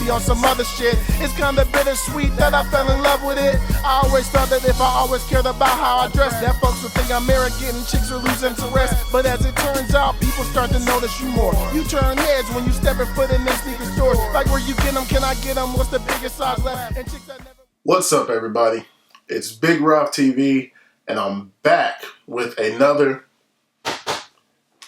be on some other shit. It's kinda bittersweet that I fell in love with it. I always thought that if I always cared about how I dress, that folks would think I'm arrogant and chicks would lose interest. But as it turns out, people start to notice you more. You turn heads when you step a foot in them sneaker stores. Like, where you get them, can I get them? What's the biggest size left? And chicks that never... What's up, everybody? It's Big Rough TV, and I'm back with another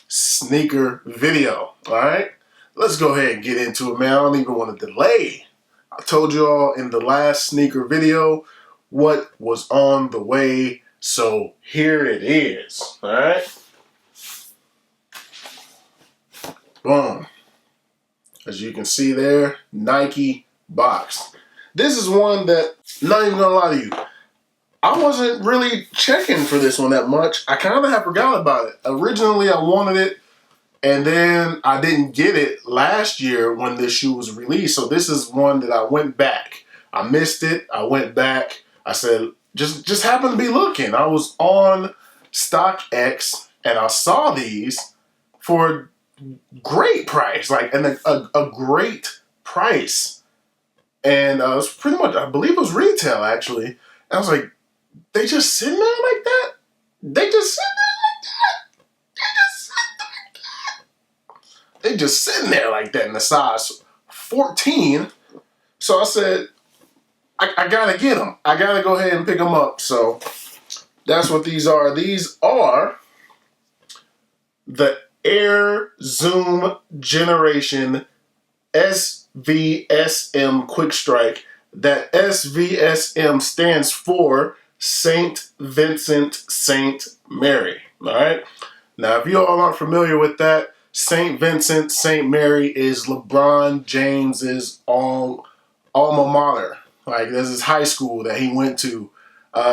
sneaker video. Alright? Let's go ahead and get into it, man. I don't even want to delay. I told you all in the last sneaker video what was on the way, so here it is. Alright? Boom. As you can see there, Nike box. This is one that, not even gonna lie to you, I wasn't really checking for this one that much. I kind of have forgot about it. Originally, I wanted it, and then I didn't get it last year when this shoe was released. So this is one that I went back. I missed it. I went back. I said, just happened to be looking. I was on StockX, and I saw these for great price, like, and a great price. And it was pretty much, I believe it was retail, actually. And I was like, they just sitting there like that? They just sitting there like that? They just sitting there like that in the size 14. So I said, I gotta get them. I gotta go ahead and pick them up. So that's what these are. These are the Air Zoom Generation SVSM Quick Strike. That SVSM stands for Saint Vincent Saint Mary. All right. Now, if you all aren't familiar with that, Saint Vincent Saint Mary is LeBron James's alma mater. Like, this is high school that he went to.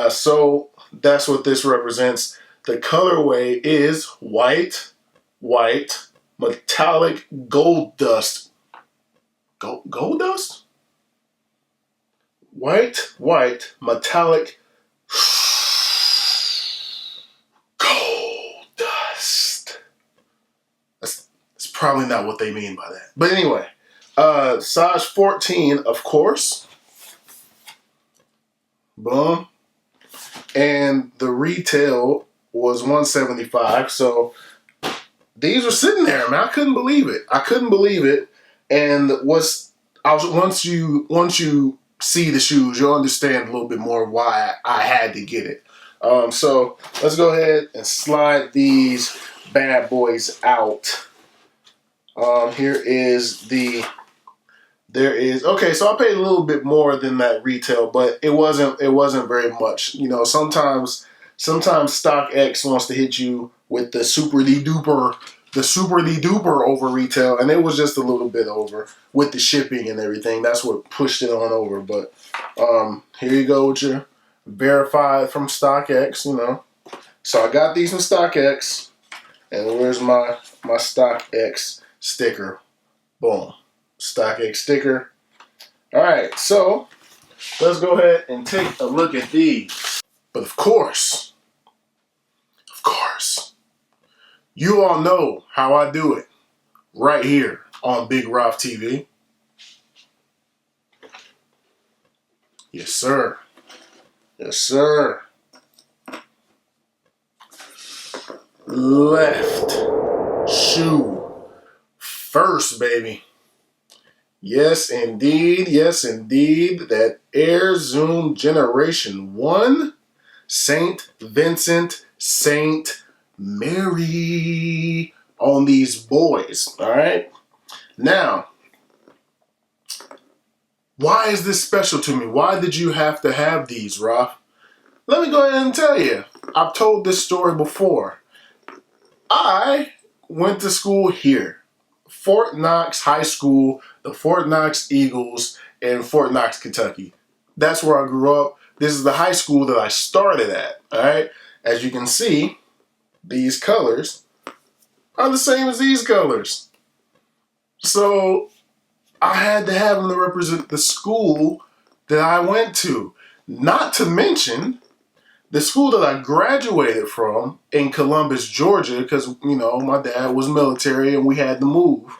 So that's what this represents. The colorway is white, metallic gold dust. Gold dust? White, metallic gold dust. That's probably not what they mean by that. But anyway, size 14, of course. Boom. And the retail was $175. So these were sitting there, man. I couldn't believe it. And once you see the shoes, you'll understand a little bit more why I had to get it. So let's go ahead and slide these bad boys out. Okay, so I paid a little bit more than that retail, but it wasn't very much. You know, sometimes StockX wants to hit you with the super duper over retail, and it was just a little bit over with the shipping and everything. That's what pushed it on over. But here you go with your verified from StockX, you know. So I got these from StockX, and where's my StockX sticker? Boom, StockX sticker. All right, so let's go ahead and take a look at these. But of course, you all know how I do it right here on Big Rough TV. Yes, sir. Yes, sir. Left shoe first, baby. Yes, indeed. Yes, indeed. That Air Zoom Generation 1 Saint Vincent Saint Mary on these boys. All right. Now, why is this special to me? Why did you have to have these, Roth? Let me go ahead and tell you. I've told this story before. I went to school here, Fort Knox High School, the Fort Knox Eagles in Fort Knox, Kentucky. That's where I grew up. This is the high school that I started at. All right. As you can see, these colors are the same as these colors. So I had to have them to represent the school that I went to. Not to mention the school that I graduated from in Columbus, Georgia, because, you know, my dad was military and we had to move.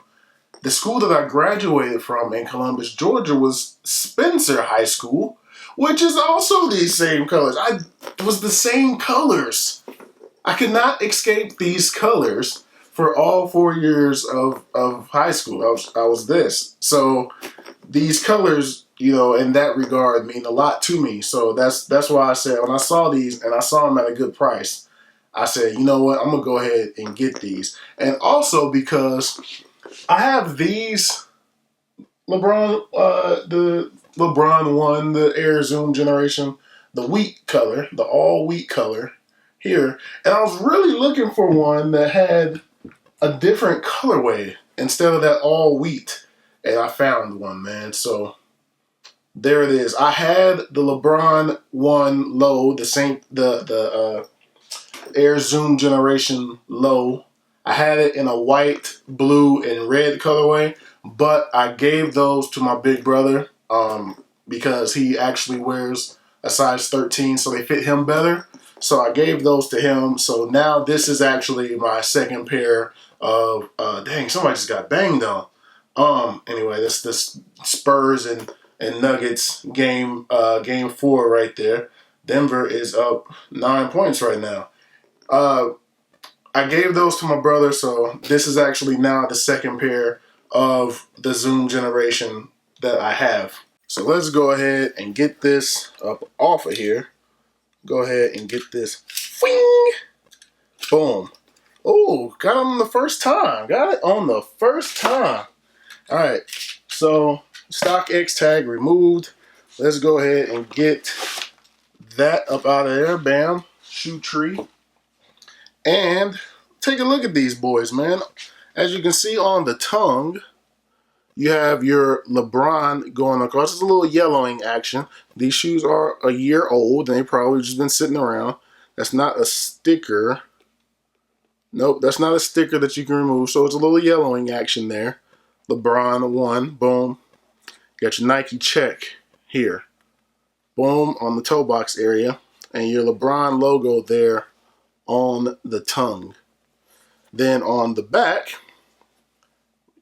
the school that I graduated from in Columbus, Georgia was Spencer High School, which is also these same colors. It was the same colors. I could not escape these colors for all 4 years of high school. I was this. So these colors, in that regard mean a lot to me. So that's why I said when I saw these and I saw them at a good price, I said, you know what, I'm gonna go ahead and get these. And also because I have these LeBron, the LeBron 1, the Air Zoom generation, the wheat color, the all wheat color here. And I was really looking for one that had a different colorway instead of that all wheat. And I found one, man. So there it is. I had the LeBron 1 low, the Air Zoom generation low. I had it in a white, blue, and red colorway, but I gave those to my big brother because he actually wears a size 13, so they fit him better. So I gave those to him. So now this is actually my second pair of, dang, somebody just got banged on. Anyway, that's this Spurs and Nuggets game 4 right there. Denver is up 9 points right now. I gave those to my brother, so this is actually now the second pair of the Zoom generation that I have. So let's go ahead and get this up off of here. Go ahead and get this. Whing! Boom. Oh, got it on the first time. Got it on the first time. All right, so StockX tag removed. Let's go ahead and get that up out of there. Bam, shoe tree. And take a look at these boys, man. As you can see on the tongue, you have your LeBron going across. It's a little yellowing action. These shoes are a year old, and they've probably just been sitting around. That's not a sticker. Nope, that's not a sticker that you can remove. So it's a little yellowing action there. LeBron 1, boom. Got your Nike check here. Boom, on the toe box area. And your LeBron logo there on the tongue. Then on the back,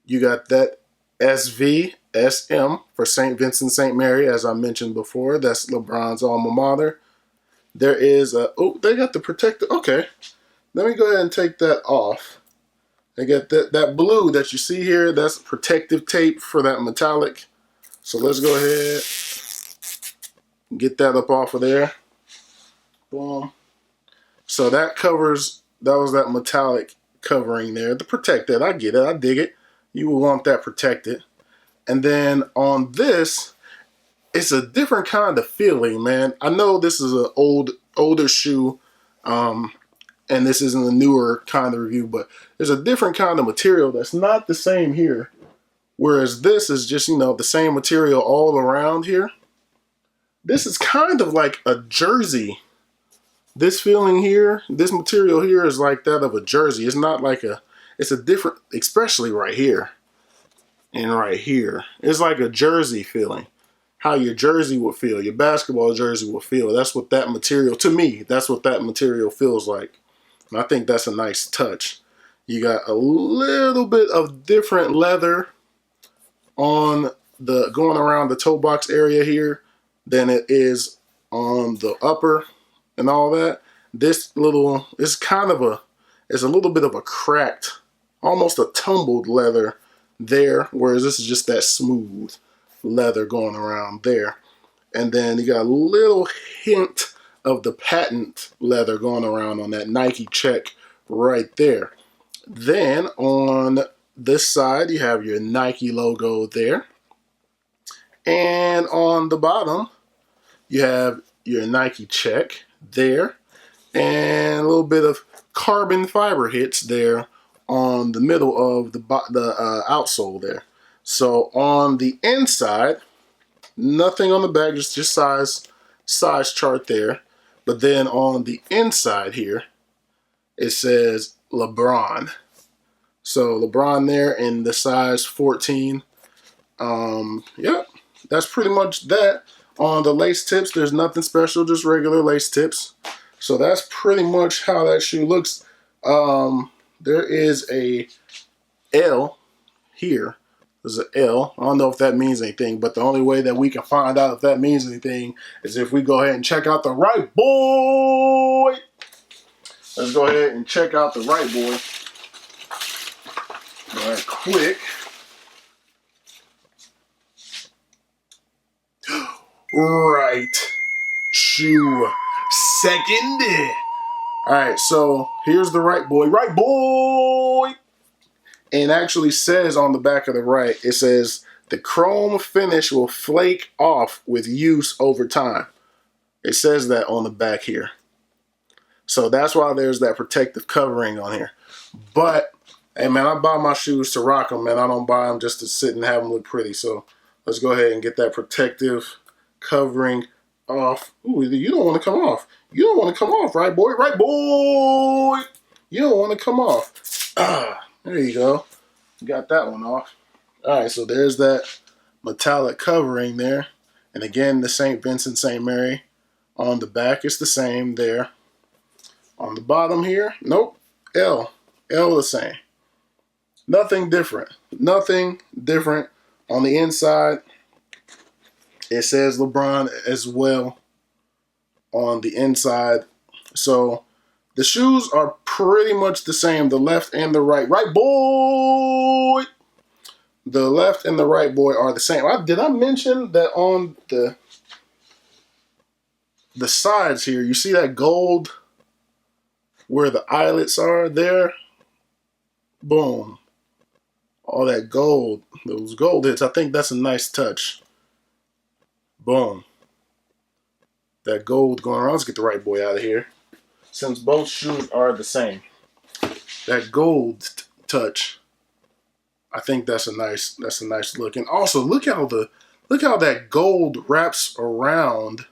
you got that SVSM for St. Vincent St. Mary, as I mentioned before. That's LeBron's alma mater. There is a, oh, they got the protector. Okay, let me go ahead and take that off. They got that blue that you see here. That's protective tape for that metallic. So let's go ahead and get that up off of there. Boom. So that covers, that was that metallic covering there to protect that. I get it. I dig it. You will want that protected. And then on this, it's a different kind of feeling, man. I know this is an older shoe, and this isn't a newer kind of review, but there's a different kind of material that's not the same here. Whereas this is just, the same material all around here. This is kind of like a jersey. This feeling here, this material here is like that of a jersey. It's not like it's a different, especially right here and right here. It's like a jersey feeling. How your jersey would feel, your basketball jersey would feel. That's what that material, to me, that's what that material feels like. And I think that's a nice touch. You got a little bit of different leather on the, going around the toe box area here than it is on the upper and all that. This little, it's a little bit of a cracked, almost a tumbled leather there, whereas this is just that smooth leather going around there. And then you got a little hint of the patent leather going around on that Nike check right there. Then on this side, you have your Nike logo there. And on the bottom, you have your Nike check there. And a little bit of carbon fiber hits there on the middle of the outsole there. So on the inside, nothing on the back, just size chart there. But then on the inside here, it says LeBron. So LeBron there in the size 14. Yep, that's pretty much that. On the lace tips, there's nothing special, just regular lace tips. So that's pretty much how that shoe looks. There is a L here There's an L. I don't know if that means anything, but the only way that we can find out if that means anything is if we go ahead and check out the right boy. Let's go ahead and check out the right boy. Right quick. Right shoe second. All right, so here's the right boy. Right boy. And actually says on the back of the right, it says the chrome finish will flake off with use over time. It says that on the back here. So that's why there's that protective covering on here. But, hey man, I buy my shoes to rock them, man. I don't buy them just to sit and have them look pretty. So let's go ahead and get that protective covering off. Ooh, you don't want to come off. You don't want to come off, right boy? Right boy! You don't want to come off. There you go. Got that one off. All right, so there's that metallic covering there. And again, the St. Vincent St. Mary on the back is the same there. On the bottom here, nope, L the same. Nothing different. Nothing different. On the inside, it says LeBron as well on the inside. So the shoes are pretty much the same, the left and the right. Right boy! The left and the right boy are the same. Did I mention that on the sides here, you see that gold where the eyelets are there? Boom. All that gold, those gold hits. I think that's a nice touch. Boom. That gold going around. Let's get the right boy out of here. Since both shoes are the same, that gold touch, I think that's a nice look. And also look how that gold wraps around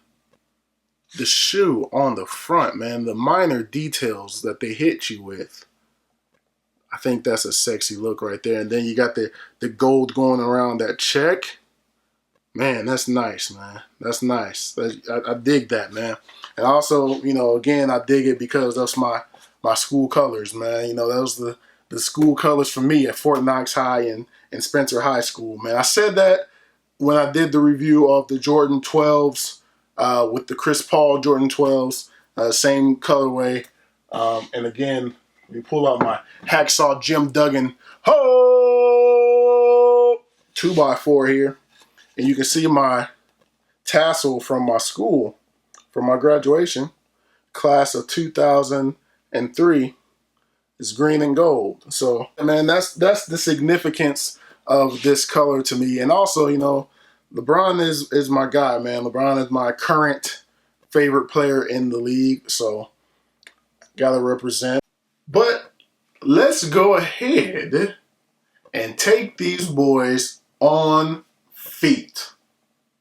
the shoe on the front, man. The minor details that they hit you with. I think that's a sexy look right there. And then you got the gold going around that check. Man, that's nice, man. That's nice. I dig that, man. And also, you know, again, I dig it because that's my school colors, man. You know, that was the school colors for me at Fort Knox High and Spencer High School, man. I said that when I did the review of the Jordan 12s with the Chris Paul Jordan 12s, same colorway. And again, let me pull out my Hacksaw Jim Duggan 2x4 here. And you can see my tassel from my school, from my graduation, class of 2003, is green and gold. So, man, that's the significance of this color to me. And also, you know, LeBron is my guy, man. LeBron is my current favorite player in the league, so gotta represent. But let's go ahead and take these boys on feet.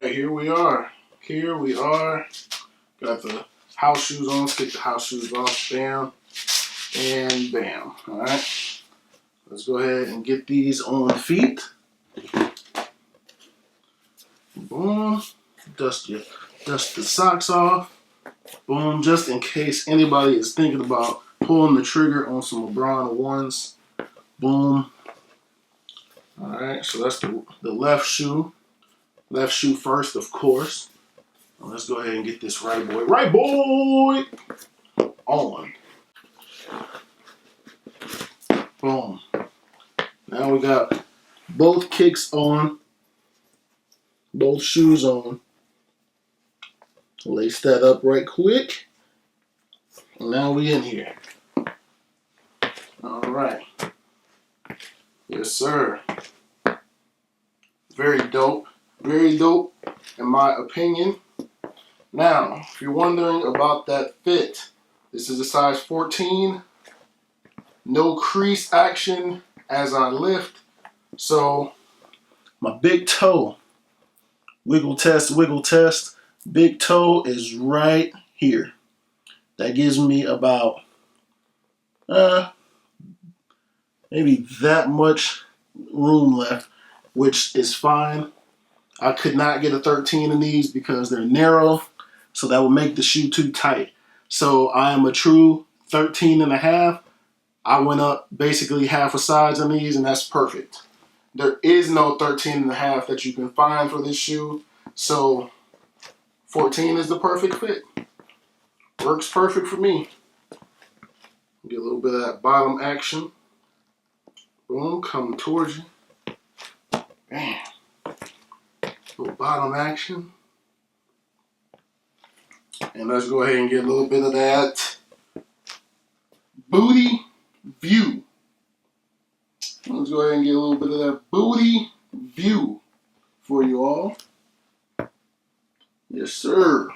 Here we are. Here we are. Got the house shoes on. Let's get the house shoes off. Bam. And bam. All right. Let's go ahead and get these on feet. Boom. Dust the socks off. Boom. Just in case anybody is thinking about pulling the trigger on some LeBron ones. Boom. All right. So that's the left shoe. Left shoe first, of course. Now let's go ahead and get this right boy. Right boy! On. Boom. Now we got both kicks on. Both shoes on. Lace that up right quick. And now we in here. All right. Yes, sir. Very dope. Very dope, in my opinion. Now, if you're wondering about that fit, this is a size 14. No crease action as I lift. So, my big toe, wiggle test, big toe is right here. That gives me about, maybe that much room left, which is fine. I could not get a 13 in these because they're narrow, so that would make the shoe too tight. So I am a true 13 and a half. I went up basically half a size on these, and that's perfect. there is no 13.5 that you can find for this shoe. So 14 is the perfect fit. Works perfect for me. Get a little bit of that bottom action. Boom, coming towards you. Bam. Little bottom action. And let's go ahead and get a little bit of that booty view. Let's go ahead and get a little bit of that booty view for you all. Yes, sir.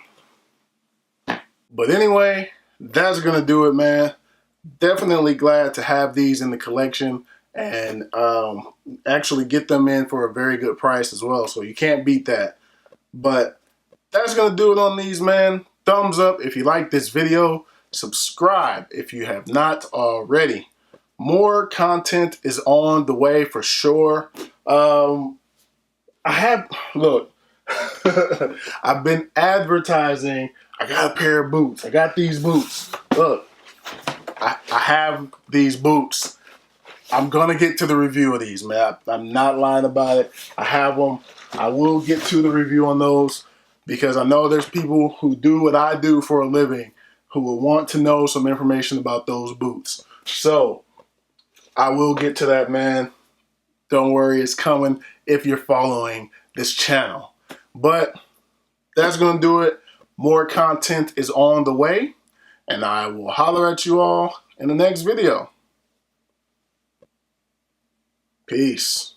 But anyway, that's going to do it, man. Definitely glad to have these in the collection and actually get them in for a very good price as well. So you can't beat that. But that's going to do it on these, man. Thumbs up if you like this video. Subscribe if you have not already. More content is on the way for sure. Look, I've been advertising. I got a pair of boots. I got these boots. Look, I have these boots. I'm gonna get to the review of these, man. I'm not lying about it. I have them. I will get to the review on those because I know there's people who do what I do for a living who will want to know some information about those boots. So I will get to that, man. Don't worry, it's coming if you're following this channel. But that's gonna do it. More content is on the way, and I will holler at you all in the next video. Peace.